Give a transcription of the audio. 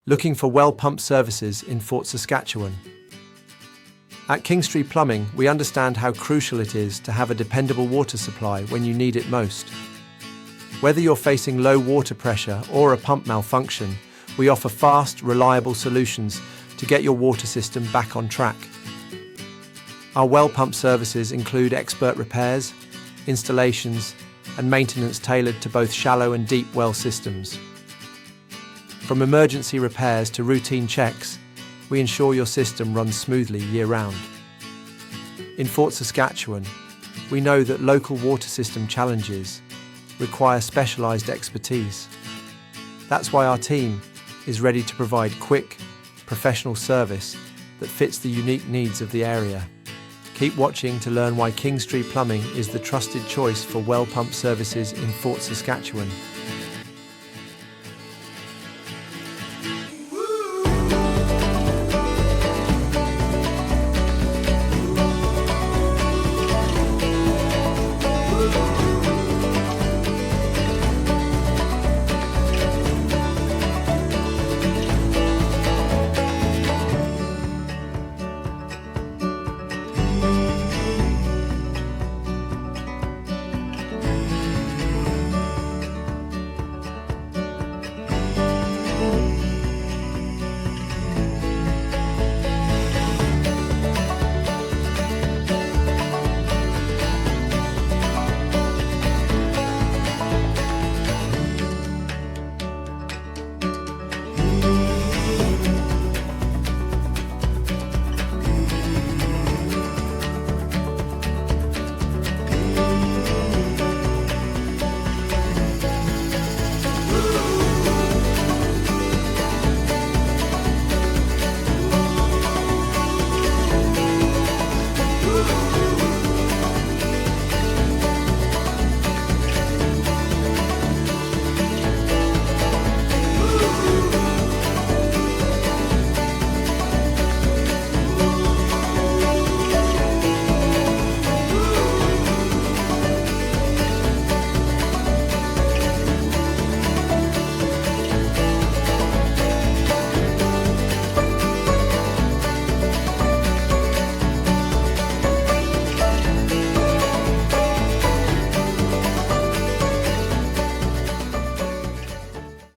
Looking for well pump services in Fort Saskatchewan. At Kingstree Plumbing, we understand how crucial it is to have a dependable water supply when you need it most. Whether you're facing low water pressure or a pump malfunction, we offer fast, reliable solutions to get your water system back on track. Our well pump services include expert repairs, installations, and maintenance tailored to both shallow and deep well systems. From emergency repairs to routine checks, we ensure your system runs smoothly year-round. In Fort Saskatchewan, we know that local water system challenges require specialised expertise. That's why our team is ready to provide quick, professional service that fits the unique needs of the area. Keep watching to learn why Kingstree Plumbing is the trusted choice for well pump services in Fort Saskatchewan